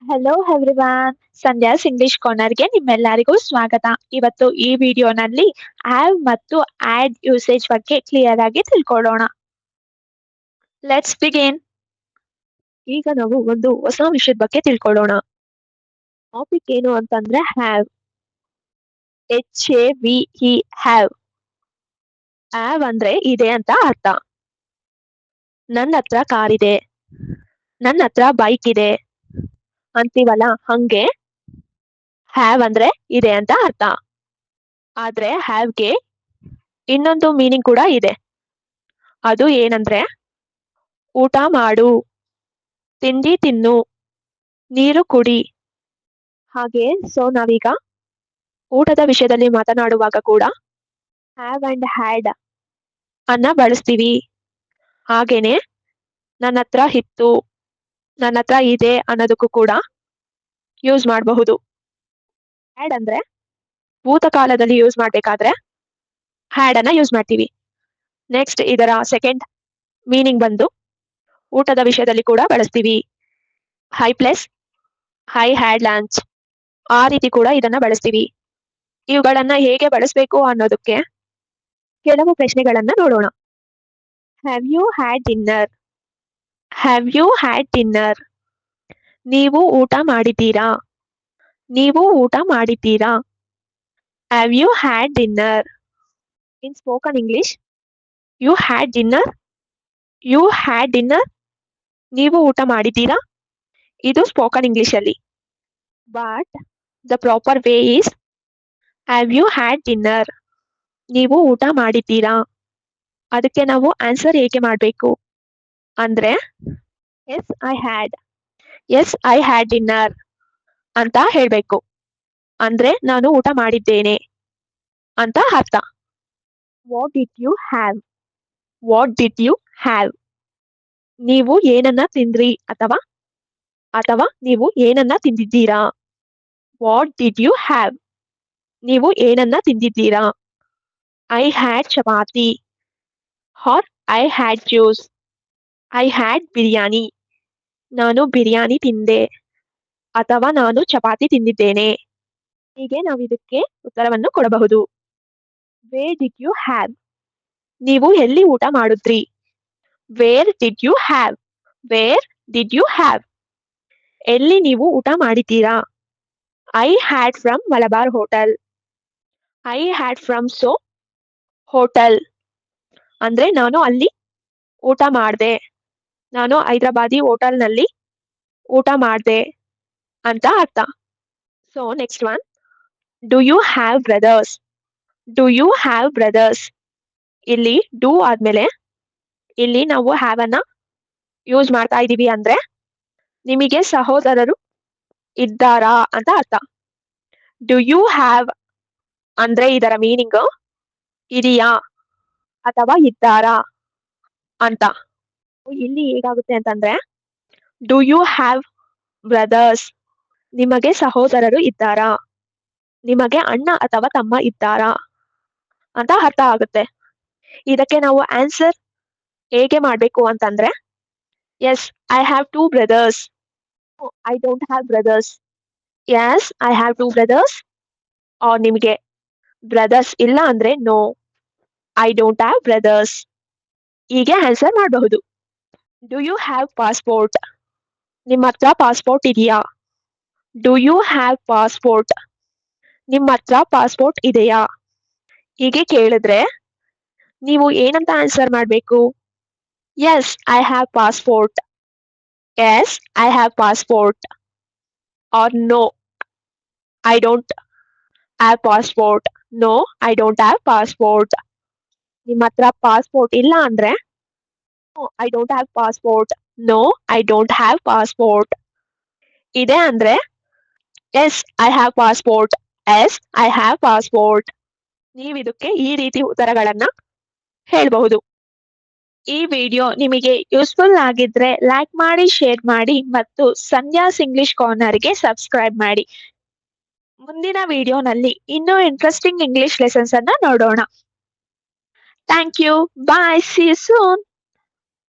Hello everyone, Sandhya's English ಕಾರ್ನರ್‌ಗೆ ನಿಮ್ಮೆಲ್ಲರಿಗೂ ಸ್ವಾಗತ. ಇವತ್ತು ಈ ವಿಡಿಯೋನಲ್ಲಿ ಹ್ಯಾವ್ ಮತ್ತು ಆಡ್ ಯೂಸೇಜ್ ಬಗ್ಗೆ ಕ್ಲಿಯರ್ ಆಗಿ ತಿಳ್ಕೊಳ್ಳೋಣ. Let's begin. ಈಗ ನಾವು ಒಂದು ಹೊಸ ವಿಷಯದ ಬಗ್ಗೆ ತಿಳ್ಕೊಳ್ಳೋಣ. ಟಾಪಿಕ್ ಏನು ಅಂತಂದ್ರೆ ಹ್ಯಾವ್. HAVE have. ಹ್ಯಾವ್ ಅಂದ್ರೆ ಇದೆ ಅಂತ ಅರ್ಥ. ನನ್ನ ಹತ್ರ ಕಾರ್ ಇದೆ, ನನ್ನ ಹತ್ರ ಬೈಕ್ ಇದೆ ಅಂತೀವಲ್ಲ, ಹಂಗೆ ಹ್ಯಾವ್ ಅಂದ್ರೆ ಇದೆ ಅಂತ ಅರ್ಥ. ಆದ್ರೆ ಹ್ಯಾವ್ಗೆ ಇನ್ನೊಂದು ಮೀನಿಂಗ್ ಕೂಡ ಇದೆ. ಅದು ಏನಂದ್ರೆ ಊಟ ಮಾಡು, ತಿಂಡಿ ತಿನ್ನು, ನೀರು ಕುಡಿ. ಹಾಗೆ ನಾವೀಗ ಊಟದ ವಿಷಯದಲ್ಲಿ ಮಾತನಾಡುವಾಗ ಕೂಡ ಹ್ಯಾವ್ ಅಂಡ್ ಹ್ಯಾಡ್ ಅನ್ನ ಬಳಸ್ತೀವಿ. ಹಾಗೇನೆ ನನ್ನ ಹತ್ರ ಇತ್ತು, ನನ್ನ ಹತ್ರ ಇದೆ ಅನ್ನೋದಕ್ಕೂ ಕೂಡ ಯೂಸ್ ಮಾಡಬಹುದು. ಹ್ಯಾಡ್ ಅಂದ್ರೆ ಭೂತಕಾಲದಲ್ಲಿ ಯೂಸ್ ಮಾಡ್ಬೇಕಾದ್ರೆ ಹ್ಯಾಡ್ ಅನ್ನ ಯೂಸ್ ಮಾಡ್ತೀವಿ. ನೆಕ್ಸ್ಟ್ ಇದರ ಸೆಕೆಂಡ್ ಮೀನಿಂಗ್ ಬಂದು ಊಟದ ವಿಷಯದಲ್ಲಿ ಕೂಡ ಬಳಸ್ತೀವಿ. High plus high had lunch, ಆ ರೀತಿ ಕೂಡ ಇದನ್ನ ಬಳಸ್ತೀವಿ. ಇವುಗಳನ್ನ ಹೇಗೆ ಬಳಸಬೇಕು ಅನ್ನೋದಕ್ಕೆ ಕೆಲವು ಪ್ರಶ್ನೆಗಳನ್ನ ನೋಡೋಣ. Have you had dinner? Have you had dinner? ನೀವು ಊಟ ಮಾಡಿದ್ದೀರಾ? ನೀವು ಊಟ ಮಾಡಿದ್ದೀರಾ? Have you had dinner? In spoken English, you had dinner? You had dinner? ನೀವು ಊಟ ಮಾಡಿದ್ದೀರಾ? ಇದು ಸ್ಪೋಕನ್ ಇಂಗ್ಲಿಷ್ ಅಲ್ಲಿ. But the proper way is have you had dinner? ನೀವು ಊಟ ಮಾಡಿದ್ದೀರಾ? ಅದಕ್ಕೆ ನಾವು ಆನ್ಸರ್ ಹೇಗೆ ಮಾಡಬೇಕು ಅಂದ್ರೆ yes I had, yes I had dinner ಅಂತ ಹೇಳ್ಬೇಕು. ಅಂದ್ರೆ ನಾನು ಊಟ ಮಾಡಿದ್ದೇನೆ ಅಂತ ಅರ್ಥ. What did you have? What did you have? ನೀವು ಏನನ್ನ ತಿಂದ್ರಿ ಅಥವಾ ನೀವು ಏನನ್ನ ತಿಂದಿದ್ದೀರಾ? What did you have? ನೀವು ಏನನ್ನ ತಿಂದಿದ್ದೀರಾ? I had chapati or I had juice. I had biryani. ನಾನು ಬಿರಿಯಾನಿ ತಿಂದೆ ಅಥವಾ ನಾನು ಚಪಾತಿ ತಿಂದಿದ್ದೇನೆ. ಹೀಗೆ ನಾವು ಇದಕ್ಕೆ ಉತ್ತರವನ್ನು ಕೊಡಬಹುದು. Where did you have? ನೀವು ಎಲ್ಲಿ ಊಟ ಮಾಡಿದ್ರಿ? Where did you have? Where did you have? ಎಲ್ಲಿ ನೀವು ಊಟ ಮಾಡಿದ್ದೀರಾ? I had from Malabar hotel. I had from hotel ಅಂದ್ರೆ ನಾನು ಅಲ್ಲಿ ಊಟ ಮಾಡಿದೆ, ನಾನು ಹೈದರಾಬಾದಿ ಹೋಟೆಲ್ನಲ್ಲಿ ಊಟ ಮಾಡಿದೆ ಅಂತ ಅರ್ಥ. Next one, do you have brothers? Do you have brothers? ಇಲ್ಲಿ ಡೂ ಆದ್ಮೇಲೆ ಇಲ್ಲಿ ನಾವು ಹ್ಯಾವ್ ಅನ್ನ ಯೂಸ್ ಮಾಡ್ತಾ ಇದೀವಿ ಅಂದ್ರೆ ನಿಮಗೆ ಸಹೋದರರು ಇದ್ದಾರಾ ಅಂತ ಅರ್ಥ. ಡು ಯು ಹ್ಯಾವ್ ಅಂದ್ರೆ ಇದರ ಮೀನಿಂಗ್ ಇದೆಯಾ ಅಥವಾ ಇದ್ದಾರಾ ಅಂತ. ಇಲ್ಲಿ ಹೇಗಾಗುತ್ತೆ ಅಂತಂದ್ರೆ ಡು ಯು ಹ್ಯಾವ್ ಬ್ರದರ್ಸ್? ನಿಮಗೆ ಸಹೋದರರು ಇದ್ದಾರಾ? ನಿಮಗೆ ಅಣ್ಣ ಅಥವಾ ತಮ್ಮ ಇದ್ದಾರಾ ಅಂತ ಅರ್ಥ ಆಗುತ್ತೆ. ಇದಕ್ಕೆ ನಾವು ಆನ್ಸರ್ ಹೇಗೆ ಮಾಡಬೇಕು ಅಂತಂದ್ರೆ yes I have 2 brothers. I don't have brothers. Yes I have 2 brothers. ನಿಮಗೆ ಬ್ರದರ್ಸ್ ಇಲ್ಲ ಅಂದ್ರೆ no, I don't have brothers. ಹೀಗೆ ಆನ್ಸರ್ ಮಾಡಬಹುದು. Do you have passport? ನಿಮ್ಮ ಹತ್ರ ಪಾಸ್ಪೋರ್ಟ್ ಇದೆಯಾ? Do you have passport? ನಿಮ್ಮ ಹತ್ರ ಪಾಸ್ಪೋರ್ಟ್ ಇದೆಯಾ? ಹೀಗೆ ಕೇಳಿದ್ರೆ ನೀವು ಏನಂತ ಆನ್ಸರ್ ಮಾಡಬೇಕು? Yes I have passport. Yes I have passport. Or no, I don't have passport. No, I don't have passport. ನಿಮ್ಮ ಹತ್ರ ಪಾಸ್ಪೋರ್ಟ್ ಇಲ್ಲ ಅಂದ್ರೆ I don't have passport. No, I don't have passport. ಇದೆ ಅಂದ್ರೆ yes I have passport. Yes I have passport. ನೀವು ಇದಕ್ಕೆ ಈ ರೀತಿ ಉತ್ತರಗಳನ್ನ ಹೇಳ್ಬಹುದು. ಈ ವಿಡಿಯೋ ನಿಮಗೆ ಯೂಸ್ಫುಲ್ ಆಗಿದ್ರೆ ಲೈಕ್ ಮಾಡಿ, ಶೇರ್ ಮಾಡಿ ಮತ್ತು ಸಂಧ್ಯಾಸ್ ಇಂಗ್ಲಿಷ್ ಕಾರ್ನರ್ಗೆ ಸಬ್ಸ್ಕ್ರೈಬ್ ಮಾಡಿ. ಮುಂದಿನ ವಿಡಿಯೋನಲ್ಲಿ ಇನ್ನೂ ಇಂಟ್ರೆಸ್ಟಿಂಗ್ ಇಂಗ್ಲಿಷ್ ಲೆಸನ್ಸ್ ಅನ್ನ ನೋಡೋಣ. Thank you. Bye. See you soon.